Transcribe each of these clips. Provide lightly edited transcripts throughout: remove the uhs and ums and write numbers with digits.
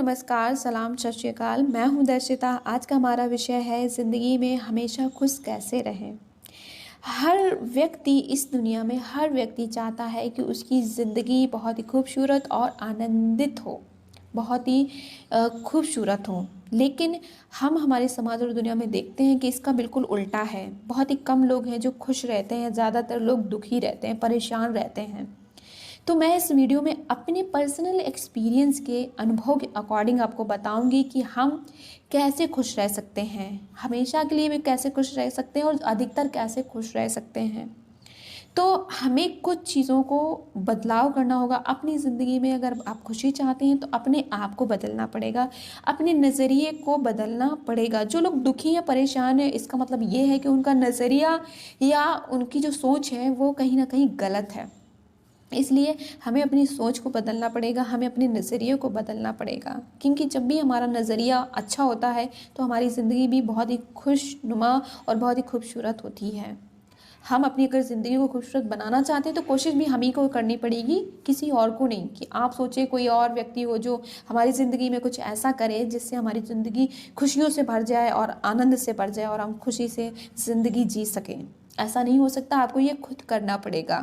नमस्कार, सलाम, सत श्री अकाल। मैं हूँ दर्शिता। आज का हमारा विषय है ज़िंदगी में हमेशा खुश कैसे रहें। हर व्यक्ति इस दुनिया में हर व्यक्ति चाहता है कि उसकी ज़िंदगी बहुत ही खूबसूरत और आनंदित हो, बहुत ही खूबसूरत हो। लेकिन हम हमारे समाज और दुनिया में देखते हैं कि इसका बिल्कुल उल्टा है। बहुत ही कम लोग हैं जो खुश रहते हैं, ज़्यादातर लोग दुखी रहते हैं, परेशान रहते हैं। तो मैं इस वीडियो में अपने पर्सनल एक्सपीरियंस के अनुभव के अकॉर्डिंग आपको बताऊंगी कि हम कैसे खुश रह सकते हैं, हमेशा के लिए भी कैसे खुश रह सकते हैं और अधिकतर कैसे खुश रह सकते हैं। तो हमें कुछ चीज़ों को बदलाव करना होगा अपनी ज़िंदगी में। अगर आप खुशी चाहते हैं तो अपने आप को बदलना पड़ेगा, अपने नज़रिए को बदलना पड़ेगा। जो लोग दुखी या परेशान हैं, इसका मतलब ये है कि उनका नज़रिया या उनकी जो सोच है वो कहीं ना कहीं गलत है। इसलिए हमें अपनी सोच को बदलना पड़ेगा, हमें अपने नज़रिए को बदलना पड़ेगा। क्योंकि जब भी हमारा नज़रिया अच्छा होता है तो हमारी ज़िंदगी भी बहुत ही खुशनुमा और बहुत ही खूबसूरत होती है। हम अपनी अगर ज़िंदगी को खूबसूरत बनाना चाहते हैं तो कोशिश भी हम ही को करनी पड़ेगी, किसी और को नहीं। कि आप सोचें कोई और व्यक्ति हो जो हमारी ज़िंदगी में कुछ ऐसा करे जिससे हमारी ज़िंदगी खुशियों से भर जाए और आनंद से भर जाए और हम खुशी से ज़िंदगी जी सकें। ऐसा नहीं हो सकता, आपको ये खुद करना पड़ेगा।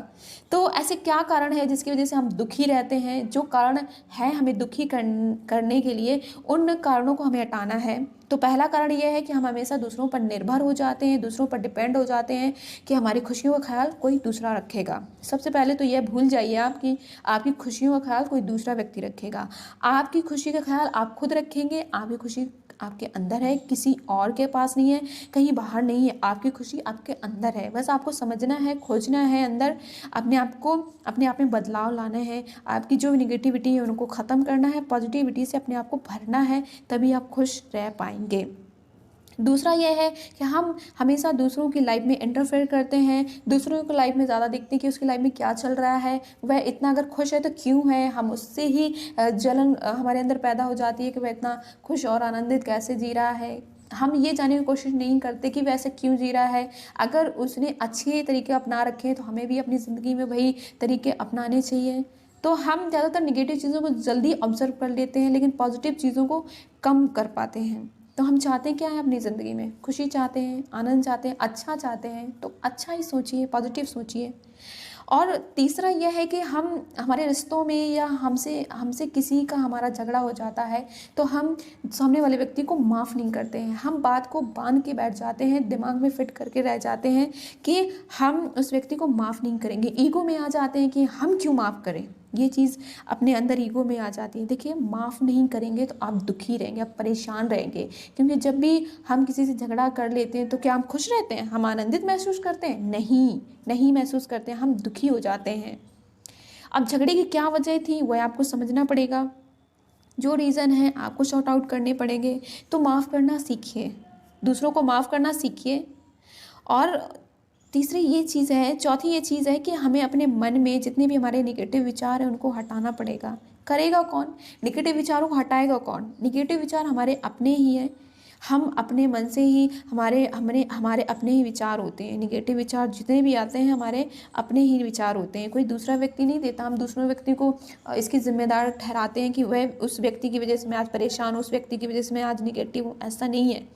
तो ऐसे क्या कारण है जिसकी वजह से हम दुखी रहते हैं? जो कारण है हमें दुखी करने के लिए, उन कारणों को हमें हटाना है। तो पहला कारण ये है कि हम हमेशा दूसरों पर निर्भर हो जाते हैं, दूसरों पर डिपेंड हो जाते हैं कि हमारी खुशियों का ख्याल कोई दूसरा रखेगा। सबसे पहले तो यह भूल जाइए आप कि आपकी खुशियों का ख्याल कोई दूसरा व्यक्ति रखेगा। आपकी खुशी का ख्याल आप खुद रखेंगे। आपकी खुशी आपके अंदर है, किसी और के पास नहीं है, कहीं बाहर नहीं है। आपकी खुशी आपके अंदर है, बस आपको समझना है, खोजना है अंदर, अपने आप को अपने आप में बदलाव लाना है। आपकी जो निगेटिविटी है उनको ख़त्म करना है, पॉजिटिविटी से अपने आप को भरना है, तभी आप खुश रह पाएंगे। दूसरा यह है कि हम हमेशा दूसरों की लाइफ में इंटरफेयर करते हैं, दूसरों की लाइफ में ज़्यादा देखते हैं कि उसकी लाइफ में क्या चल रहा है, वह इतना अगर खुश है तो क्यों है। हम उससे ही जलन हमारे अंदर पैदा हो जाती है कि वह इतना खुश और आनंदित कैसे जी रहा है। हम ये जानने की कोशिश नहीं करते कि वैसे क्यों जी रहा है। अगर उसने अच्छे तरीके अपना रखे हैं तो हमें भी अपनी ज़िंदगी में वही तरीके अपनाने चाहिए। तो हम ज़्यादातर निगेटिव चीज़ों को जल्दी ऑब्जर्व कर लेते हैं, लेकिन पॉजिटिव चीज़ों को कम कर पाते हैं। तो हम चाहते हैं क्या है अपनी ज़िंदगी में? खुशी चाहते हैं, आनंद चाहते हैं, अच्छा चाहते हैं, तो अच्छा ही सोचिए, पॉजिटिव सोचिए। और तीसरा यह है कि हम हमारे रिश्तों में या हमसे हमसे किसी का हमारा झगड़ा हो जाता है तो हम सामने वाले व्यक्ति को माफ़ नहीं करते हैं। हम बात को बांध के बैठ जाते हैं, दिमाग में फिट करके रह जाते हैं कि हम उस व्यक्ति को माफ़ नहीं करेंगे। ईगो में आ जाते हैं कि हम क्यों माफ़ करें। ये चीज़ अपने अंदर ईगो में आ जाती है। देखिए, माफ़ नहीं करेंगे तो आप दुखी रहेंगे, आप परेशान रहेंगे। क्योंकि जब भी हम किसी से झगड़ा कर लेते हैं तो क्या हम खुश रहते हैं? हम आनंदित महसूस करते हैं? नहीं, नहीं महसूस करते हैं, हम दुखी हो जाते हैं। अब झगड़े की क्या वजह थी वह आपको समझना पड़ेगा। जो रीज़न है आपको सॉर्ट आउट करने पड़ेंगे। तो माफ़ करना सीखिए, दूसरों को माफ़ करना सीखिए। और तीसरी ये चीज़ है, चौथी ये चीज़ है कि हमें अपने मन में जितने भी हमारे निगेटिव विचार हैं उनको हटाना पड़ेगा। करेगा कौन? निगेटिव विचारों को हटाएगा कौन? निगेटिव विचार हमारे अपने ही हैं। हम अपने मन से ही हमारे अपने ही विचार होते हैं। निगेटिव विचार जितने भी आते हैं हमारे अपने ही विचार होते हैं, कोई दूसरा व्यक्ति नहीं देता। हम दूसरों व्यक्ति को इसकी जिम्मेदार ठहराते हैं कि वह उस व्यक्ति की वजह से मैं आज परेशान हूँ, उस व्यक्ति की वजह से मैं आज निगेटिव हूँ। ऐसा नहीं है।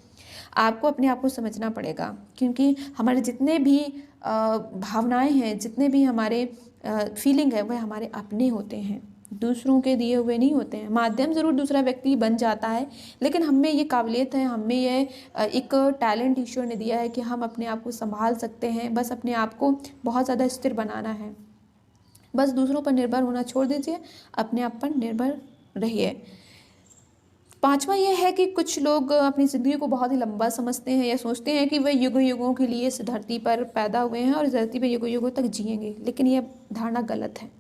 आपको अपने आप को समझना पड़ेगा। क्योंकि हमारे जितने भी भावनाएं हैं, जितने भी हमारे फीलिंग है, वह हमारे अपने होते हैं, दूसरों के दिए हुए नहीं होते हैं। माध्यम ज़रूर दूसरा व्यक्ति बन जाता है, लेकिन हम में ये काबिलियत है, हम में ये एक टैलेंट ईश्वर ने दिया है कि हम अपने आप को संभाल सकते हैं। बस अपने आप को बहुत ज़्यादा स्थिर बनाना है। बस दूसरों पर निर्भर होना छोड़ दीजिए, अपने आप पर निर्भर रहिए। पांचवा यह है कि कुछ लोग अपनी ज़िंदगी को बहुत ही लंबा समझते हैं या सोचते हैं कि वे युगों युगों के लिए इस धरती पर पैदा हुए हैं और इस धरती पर युगों युगों तक जिएंगे, लेकिन यह धारणा गलत है।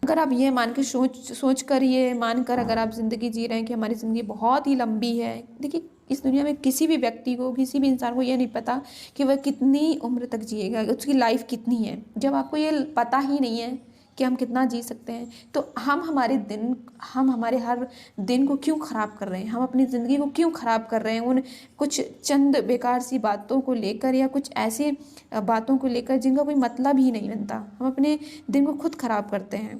अगर आप ये मान के सोच कर ये मान कर अगर आप ज़िंदगी जी रहे हैं कि हमारी ज़िंदगी बहुत ही लंबी है, देखिए इस दुनिया में किसी भी व्यक्ति को, किसी भी इंसान को ये नहीं पता कि वह कितनी उम्र तक जिएगा, उसकी लाइफ कितनी है। जब आपको ये पता ही नहीं है कि हम कितना जी सकते हैं, तो हम हमारे हर दिन को क्यों ख़राब कर रहे हैं? हम अपनी ज़िंदगी को क्यों ख़राब कर रहे हैं उन कुछ चंद बेकार सी बातों को लेकर या कुछ ऐसी बातों को लेकर जिनका कोई मतलब ही नहीं बनता। हम अपने दिन को खुद ख़राब करते हैं।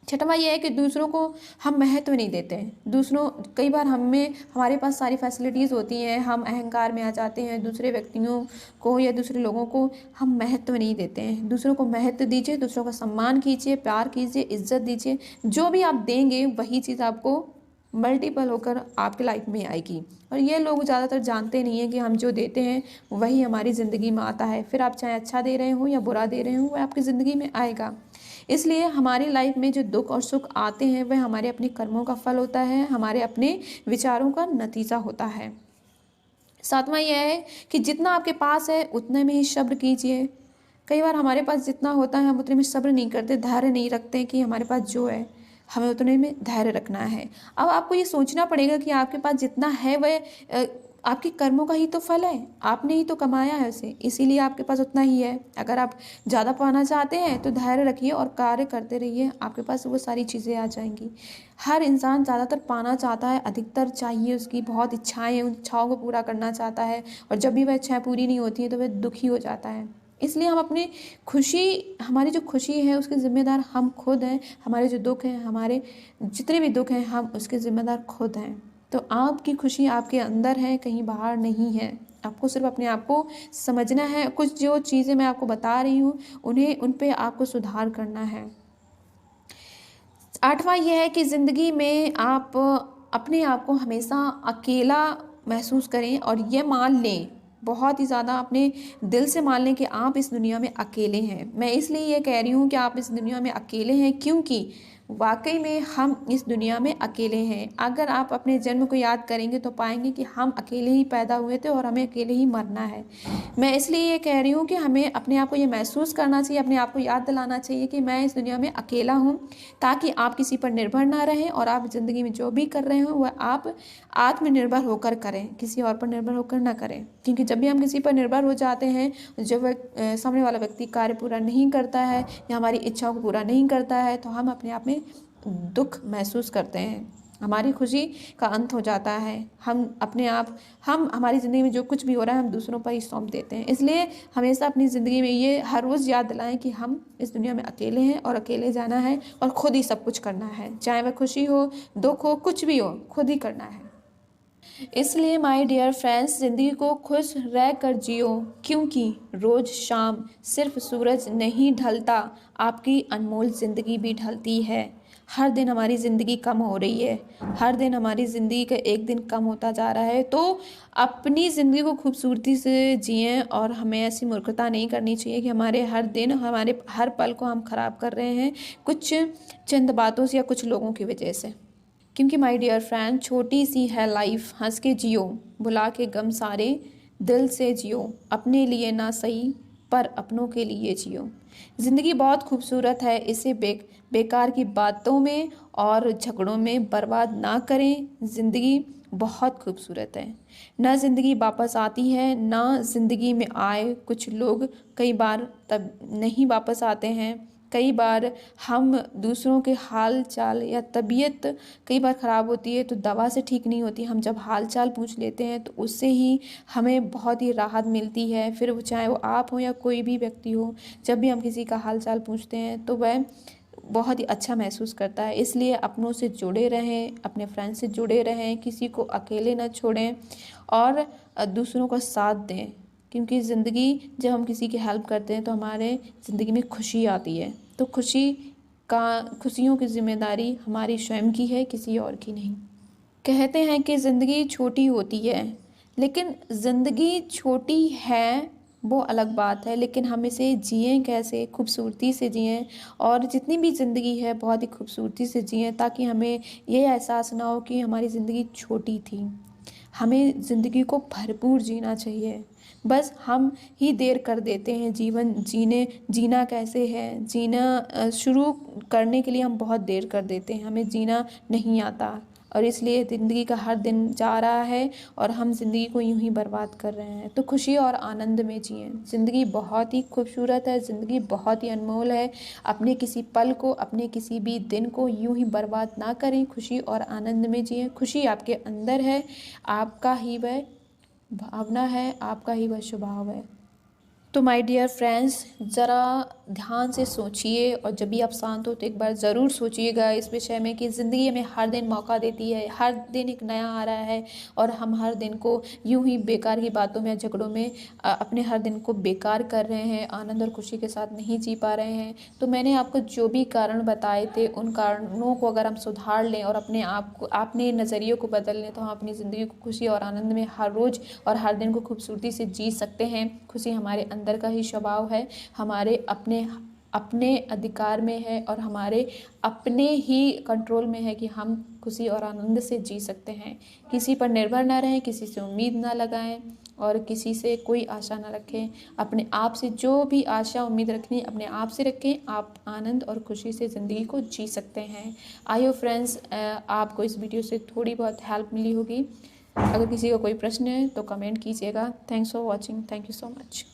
छठवां ये है कि दूसरों को हम महत्व नहीं देते हैं। दूसरों कई बार हमारे पास सारी फैसिलिटीज़ होती हैं, हम अहंकार में आ जाते हैं, दूसरे व्यक्तियों को या दूसरे लोगों को हम महत्व नहीं देते हैं। दूसरों को महत्व दीजिए, दूसरों का सम्मान कीजिए, प्यार कीजिए, इज्जत दीजिए। जो भी आप देंगे वही चीज़ आपको मल्टीपल होकर आपके लाइफ में आएगी। और ये लोग ज़्यादातर जानते नहीं हैं कि हम जो देते हैं वही हमारी ज़िंदगी में आता है। फिर आप चाहे अच्छा दे रहे हो या बुरा दे रहे हो, वह आपकी ज़िंदगी में आएगा। इसलिए हमारी लाइफ में जो दुख और सुख आते हैं वह हमारे अपने कर्मों का फल होता है, हमारे अपने विचारों का नतीजा होता है। सातवां यह है कि जितना आपके पास है उतने में ही सब्र कीजिए। कई बार हमारे पास जितना होता है हम उतने में सब्र नहीं करते, धैर्य नहीं रखते कि हमारे पास जो है हमें उतने में धैर्य रखना है। अब आपको ये सोचना पड़ेगा कि आपके पास जितना है वह आपके कर्मों का ही तो फल है, आपने ही तो कमाया है उसे, इसीलिए आपके पास उतना ही है। अगर आप ज़्यादा पाना चाहते हैं तो धैर्य रखिए और कार्य करते रहिए, आपके पास वो सारी चीज़ें आ जाएंगी। हर इंसान ज़्यादातर पाना चाहता है, अधिकतर चाहिए, उसकी बहुत इच्छाएं हैं, उन इच्छाओं को पूरा करना चाहता है, और जब भी वह इच्छाएं पूरी नहीं होती हैं तो वह दुखी हो जाता है। इसलिए हम अपनी हमारी जो खुशी है उसके ज़िम्मेदार हम खुद हैं, हमारे जो दुख हैं, हमारे जितने भी दुख हैं हम उसके ज़िम्मेदार खुद हैं। तो आपकी खुशी आपके अंदर है, कहीं बाहर नहीं है। आपको सिर्फ अपने आप को समझना है। कुछ जो चीज़ें मैं आपको बता रही हूँ उन पे आपको सुधार करना है। आठवां यह है कि ज़िंदगी में आप अपने आप को हमेशा अकेला महसूस करें और ये मान लें, बहुत ही ज़्यादा अपने दिल से मान लें कि आप इस दुनिया में अकेले हैं। मैं इसलिए ये कह रही हूँ कि आप इस दुनिया में अकेले हैं क्योंकि वाकई में हम इस दुनिया में अकेले हैं। अगर आप अपने जन्म को याद करेंगे तो पाएंगे कि हम अकेले ही पैदा हुए थे और हमें अकेले ही मरना है। मैं इसलिए ये कह रही हूँ कि हमें अपने आप को ये महसूस करना चाहिए, अपने आप को याद दिलाना चाहिए कि मैं इस दुनिया में अकेला हूँ, ताकि आप किसी पर निर्भर ना रहें और आप ज़िंदगी में जो भी कर रहे हो वह आप आत्मनिर्भर होकर करें, किसी और पर निर्भर होकर ना करें। क्योंकि जब भी हम किसी पर निर्भर हो जाते हैं, जब वह सामने वाला व्यक्ति कार्य पूरा नहीं करता है या हमारी इच्छाओं को पूरा नहीं करता है तो हम अपने आप में दुख महसूस करते हैं, हमारी खुशी का अंत हो जाता है। हम हमारी ज़िंदगी में जो कुछ भी हो रहा है हम दूसरों पर ही सौंप देते हैं। इसलिए हमेशा अपनी ज़िंदगी में ये हर रोज़ याद दिलाएं कि हम इस दुनिया में अकेले हैं और अकेले जाना है और खुद ही सब कुछ करना है, चाहे वह खुशी हो, दुख हो, कुछ भी हो, खुद ही करना है। इसलिए माय डियर फ्रेंड्स, ज़िंदगी को खुश रह कर जियो, क्योंकि रोज़ शाम सिर्फ सूरज नहीं ढलता, आपकी अनमोल ज़िंदगी भी ढलती है। हर दिन हमारी ज़िंदगी कम हो रही है, हर दिन हमारी ज़िंदगी का एक दिन कम होता जा रहा है। तो अपनी ज़िंदगी को खूबसूरती से जिएं और हमें ऐसी मूर्खता नहीं करनी चाहिए कि हमारे हर दिन, हमारे हर पल को हम ख़राब कर रहे हैं कुछ चंद बातों से या कुछ लोगों की वजह से। क्योंकि माय डियर फ्रेंड, छोटी सी है लाइफ, हंस के जियो, भुला के गम सारे, दिल से जियो, अपने लिए ना सही पर अपनों के लिए जियो। ज़िंदगी बहुत खूबसूरत है, इसे बेकार की बातों में और झगड़ों में बर्बाद ना करें। ज़िंदगी बहुत खूबसूरत है, ना ज़िंदगी वापस आती है, ना ज़िंदगी में आए। कुछ लोग कई बार तब नहीं वापस आते हैं। कई बार हम दूसरों के हाल चाल या तबीयत कई बार ख़राब होती है तो दवा से ठीक नहीं होती, हम जब हाल चाल पूछ लेते हैं तो उससे ही हमें बहुत ही राहत मिलती है। फिर वो चाहे वो आप हो या कोई भी व्यक्ति हो, जब भी हम किसी का हाल चाल पूछते हैं तो वह बहुत ही अच्छा महसूस करता है। इसलिए अपनों से जुड़े रहें, अपने फ्रेंड से जुड़े रहें, किसी को अकेले ना छोड़ें और दूसरों का साथ दें। क्योंकि ज़िंदगी, जब हम किसी की हेल्प करते हैं तो हमारे ज़िंदगी में खुशी आती है। तो खुशियों की ज़िम्मेदारी हमारी स्वयं की है, किसी और की नहीं। कहते हैं कि ज़िंदगी छोटी होती है, लेकिन ज़िंदगी छोटी है वो अलग बात है, लेकिन हम इसे जिएं कैसे, खूबसूरती से जिएं। और जितनी भी ज़िंदगी है बहुत ही खूबसूरती से जिएं, ताकि हमें ये एहसास ना हो कि हमारी ज़िंदगी छोटी थी। हमें ज़िंदगी को भरपूर जीना चाहिए। बस हम ही देर कर देते हैं जीना कैसे है, जीना शुरू करने के लिए हम बहुत देर कर देते हैं, हमें जीना नहीं आता। और इसलिए ज़िंदगी का हर दिन जा रहा है और हम ज़िंदगी को यूं ही बर्बाद कर रहे हैं। तो खुशी और आनंद में जिएं। ज़िंदगी बहुत ही खूबसूरत है, ज़िंदगी बहुत ही अनमोल है। अपने किसी पल को, अपने किसी भी दिन को यूं ही बर्बाद ना करें, खुशी और आनंद में जिएं। खुशी आपके अंदर है, आपका ही वह भावना है, आपका ही वह स्वभाव है। तो माय डियर फ्रेंड्स, ज़रा ध्यान से सोचिए, और जब भी आप शांत हो तो एक बार ज़रूर सोचिएगा इस विषय में कि ज़िंदगी में हर दिन मौका देती है, हर दिन एक नया आ रहा है, और हम हर दिन को यूं ही बेकार की बातों में, झगड़ों में अपने हर दिन को बेकार कर रहे हैं, आनंद और खुशी के साथ नहीं जी पा रहे हैं। तो मैंने आपको जो भी कारण बताए थे, उन कारणों को अगर हम सुधार लें और अपने आप को, अपने नज़रिए को बदल लें, तो हम अपनी ज़िंदगी को खुशी और आनंद में हर रोज़ और हर दिन को खूबसूरती से जी सकते हैं। खुशी हमारे अंदर का ही स्वभाव है, हमारे अपने अपने अधिकार में है, और हमारे अपने ही कंट्रोल में है कि हम खुशी और आनंद से जी सकते हैं। किसी पर निर्भर ना रहें, किसी से उम्मीद ना लगाएं, और किसी से कोई आशा ना रखें। अपने आप से जो भी आशा उम्मीद रखनी अपने आप से रखें, आप आनंद और खुशी से ज़िंदगी को जी सकते हैं। आई होप फ्रेंड्स आपको इस वीडियो से थोड़ी बहुत हेल्प मिली होगी। अगर किसी का कोई प्रश्न है तो कमेंट कीजिएगा। Thanks for watching. Thank you so much.